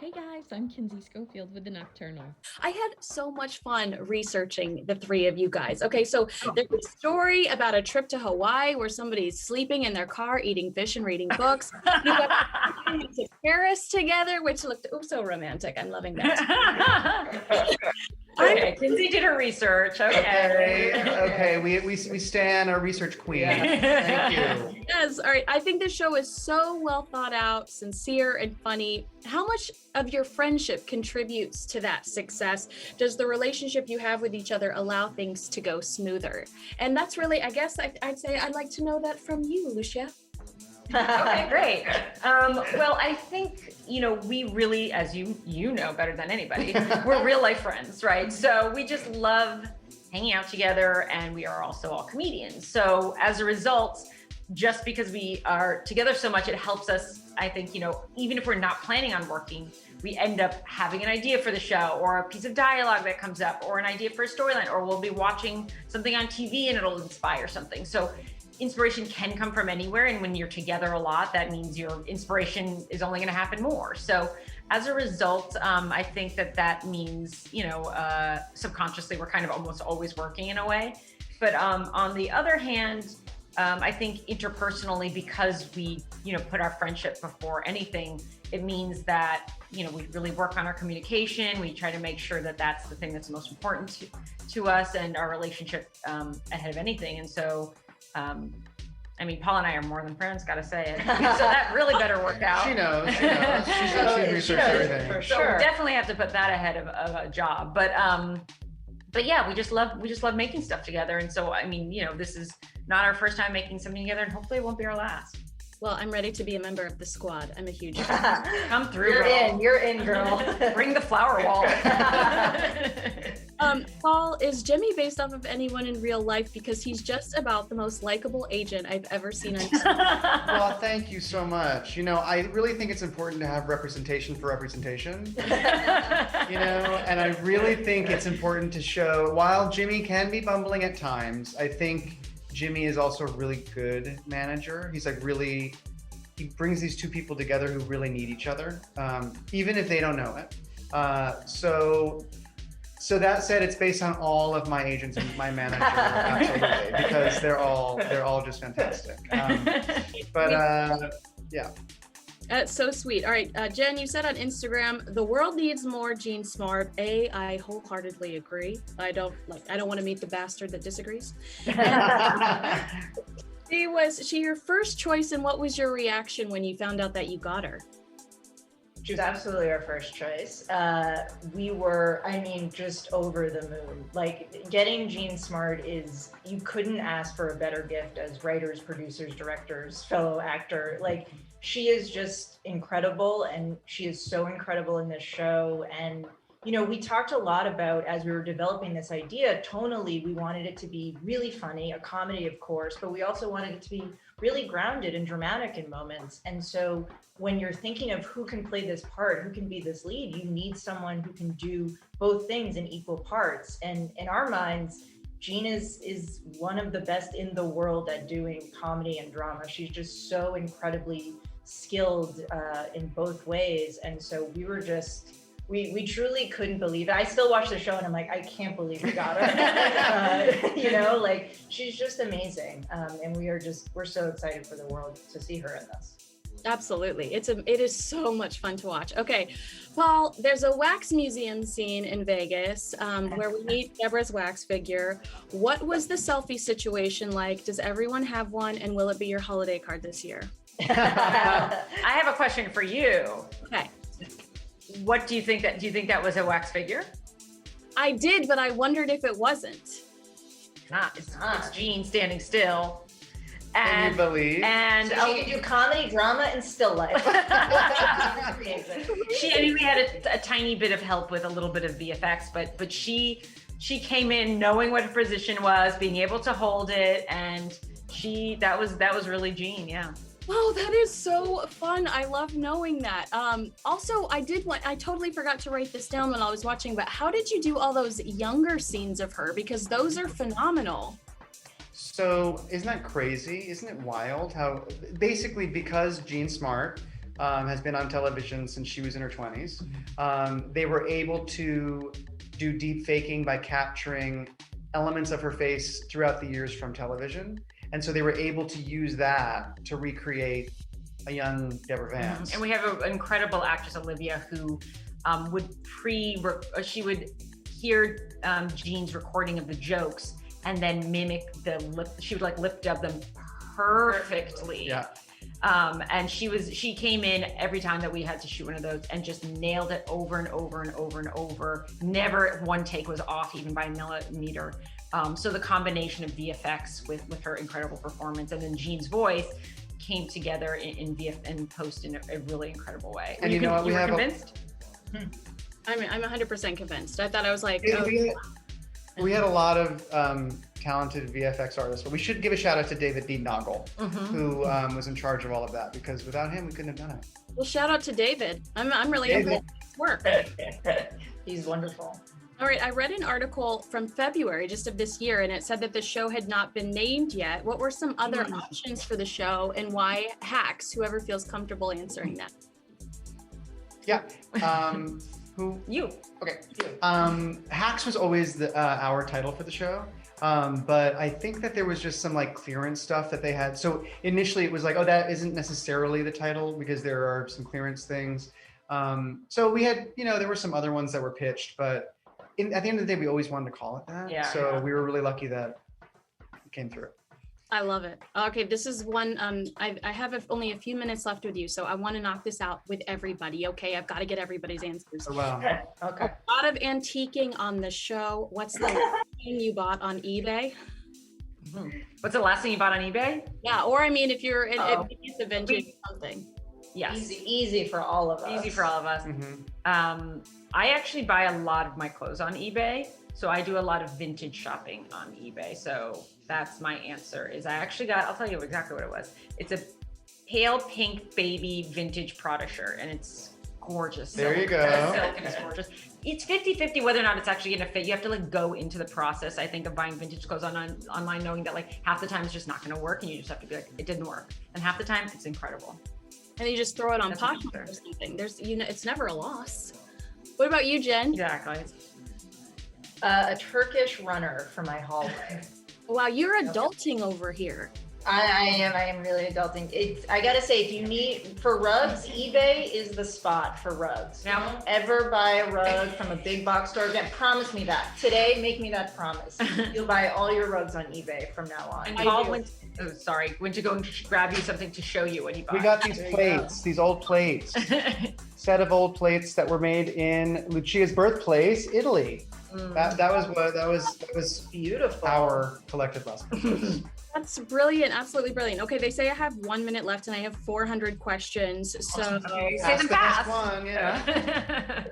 Hey guys, I'm Kinsey Schofield with The Nocturnal. I had so much fun researching the three of you guys. Okay, so Oh. there's a story about a trip to Hawaii where somebody's sleeping in their car, eating fish and reading books. You guys went to Paris together, which looked so romantic. I'm loving that. Okay, Kinsey did her research. Okay. We stand our research queen. Thank you. Yes, all right. I think this show is so well thought out, sincere, and funny. How much of your friendship contributes to that success? Does the relationship you have with each other allow things to go smoother? And that's really, I guess I'd say I'd like to know that from you, Lucia. Okay, great. Well, I think, we really, as you know better than anybody, we're real life friends, right? So we just love hanging out together, and we are also all comedians. So as a result, just because we are together so much, it helps us, I think, even if we're not planning on working, we end up having an idea for the show or a piece of dialogue that comes up or an idea for a storyline, or we'll be watching something on TV and it'll inspire something. So inspiration can come from anywhere. And when you're together a lot, that means your inspiration is only going to happen more. So as a result, I think that means, subconsciously, we're kind of almost always working in a way. But on the other hand, I think interpersonally, because we, put our friendship before anything, it means that, we really work on our communication. We try to make sure that that's the thing that's most important to us and our relationship ahead of anything. And so, Paul and I are more than friends, gotta say it. So that really better work out. She knows. She's researched everything. For sure. So we definitely have to put that ahead of a job. But yeah, we just love making stuff together. And so, this is not our first time making something together, and hopefully it won't be our last. Well, I'm ready to be a member of the squad. I'm a huge fan. Come through, You're in, girl. Bring the flower wall. Paul, is Jimmy based off of anyone in real life? Because he's just about the most likable agent I've ever seen on TV. Well, thank you so much. I really think it's important to have representation for representation. And I really think it's important to show, while Jimmy can be bumbling at times, I think Jimmy is also a really good manager. He's he brings these two people together who really need each other, even if they don't know it. So that said, it's based on all of my agents and my manager, absolutely, because they're all just fantastic. Yeah. That's so sweet. All right, Jen, you said on Instagram, the world needs more Jean Smart. I wholeheartedly agree. I don't want to meet the bastard that disagrees. Was she your first choice, and what was your reaction when you found out that you got her? She was absolutely our first choice. We were, just over the moon. Like, getting Jean Smart you couldn't ask for a better gift as writers, producers, directors, fellow actor. Like, she is just incredible, and she is so incredible in this show. And, we talked a lot about, as we were developing this idea, tonally, we wanted it to be really funny, a comedy, of course, but we also wanted it to be really grounded and dramatic in moments. And so when you're thinking of who can play this part, who can be this lead, you need someone who can do both things in equal parts. And in our minds, Jean is one of the best in the world at doing comedy and drama. She's just so incredibly skilled in both ways. And so we were just, we truly couldn't believe it. I still watch the show and I'm like, I can't believe we got her. She's just amazing. And we're so excited for the world to see her in this. Absolutely. It is so much fun to watch. Okay, Paul, there's a wax museum scene in Vegas where we meet Deborah's wax figure. What was the selfie situation like? Does everyone have one? And will it be your holiday card this year? I have a question for you. Okay. What do you think that was a wax figure? I did, but I wondered if it wasn't. It's Jean standing still. Can you believe? And so she can do comedy, drama, and still life. We had a tiny bit of help with a little bit of VFX, but she came in knowing what her position was, being able to hold it, and that was really Jean, yeah. Oh, that is so fun. I love knowing that. Also, I totally forgot to write this down when I was watching, but how did you do all those younger scenes of her? Because those are phenomenal. So isn't that crazy? Isn't it wild how basically, because Jean Smart has been on television since she was in her 20s. They were able to do deep faking by capturing elements of her face throughout the years from television. And so they were able to use that to recreate a young Deborah Vance. And we have an incredible actress, Olivia, who she would hear Jean's recording of the jokes and then mimic the lip. She would like lip dub them perfectly. Yeah. And she came in every time that we had to shoot one of those and just nailed it over and over and over and over. Never one take was off, even by a millimeter. So the combination of VFX with her incredible performance and then Jean's voice came together in post in a really incredible way. And you know what? You were convinced? I'm 100% convinced. I thought I was like, we had a lot of talented VFX artists, but we should give a shout out to David D. Noggle, who was in charge of all of that, because without him, we couldn't have done it. well, shout out to David. I'm really impressed with his work. He's wonderful. All right, I read an article from February just of this year, and it said that the show had not been named yet. What were some other options for the show, and why Hacks? Whoever feels comfortable answering that. Yeah. Who? You. Okay. Hacks was always our title for the show. But I think that there was just some like clearance stuff that they had. So initially it was like, oh, that isn't necessarily the title because there are some clearance things. So we had, there were some other ones that were pitched, but at the end of the day, we always wanted to call it that. Yeah. So we were really lucky that it came through. I love it. Okay, this is one. I have only a few minutes left with you, so I want to knock this out with everybody. Okay, I've got to get everybody's answers. Oh, wow. Okay. A lot of antiquing on the show. What's the last thing you bought on eBay? What's the last thing you bought on eBay? Yeah, or I mean, if you're if Oh. it's a vintage something. Yes. Easy for all of us. Easy for all of us. Mhm. I actually buy a lot of my clothes on eBay. So I do a lot of vintage shopping on eBay. So that's my answer is I'll tell you exactly what it was. It's a pale pink baby vintage Prada shirt and it's gorgeous. There you go. Silk and it's gorgeous. It's 50-50 whether or not it's actually gonna fit. You have to like go into the process, I think, of buying vintage clothes online, knowing that like half the time it's just not gonna work and you just have to be like, it didn't work. And half the time it's incredible. And you just throw it on That's Poshmark fair. or something. There's it's never a loss. What about you, Jen? Exactly. A Turkish runner for my hallway. Wow, you're adulting over here. I am really adulting. I gotta say, if you need, for rugs, eBay is the spot for rugs. Now- Don't ever buy a rug from a big box store again. Promise me that. Today, make me that promise. You'll buy all your rugs on eBay from now on. And Paul went to go and grab you something to show you what he bought. We got these There you plates, these old plates, set of old plates that were made in Lucia's birthplace, Italy. That was Beautiful. our collective last purchase. That's brilliant, absolutely brilliant. Okay, they say I have 1 minute left and I have 400 questions. So, Say That's them the best fast. one, yeah.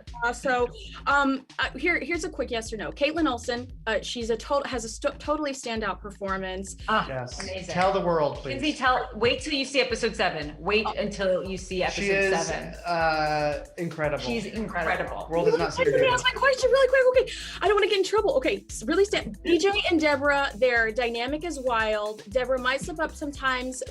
here's a quick yes or no. Caitlin Olsen, she's has a totally standout performance. Yes. Amazing. Tell the world, please. Kinsey, wait till you see episode 7. Wait until you see episode She is 7. incredible. She's incredible. World is not Let me serious. ask my question really quick. Okay, I don't want to get in trouble. Okay, really stand. DJ and Deborah, their dynamic is wild. Deborah might slip up sometimes,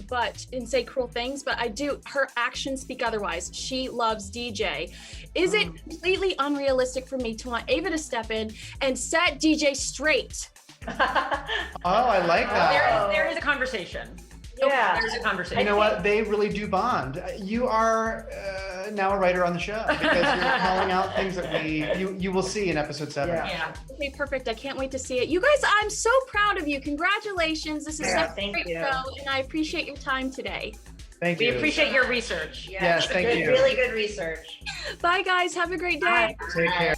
and say cruel things, but her actions speak otherwise. She loves DJ. Is it completely unrealistic for me to want Ava to step in and set DJ straight? Oh, I like that. There is a conversation. Yeah. There's a conversation. You know what? They really do bond. You are now a writer on the show because you're calling out things that you will see in episode 7. Yeah. Yeah. Okay, perfect. I can't wait to see it. You guys, I'm so proud of you. Congratulations. This is Yeah, such a thank great you. show, and I appreciate your time today. Thank We you. appreciate your research. Yes, thank Good, you. Really good research. Bye, guys. Have a great day. Bye. Take care.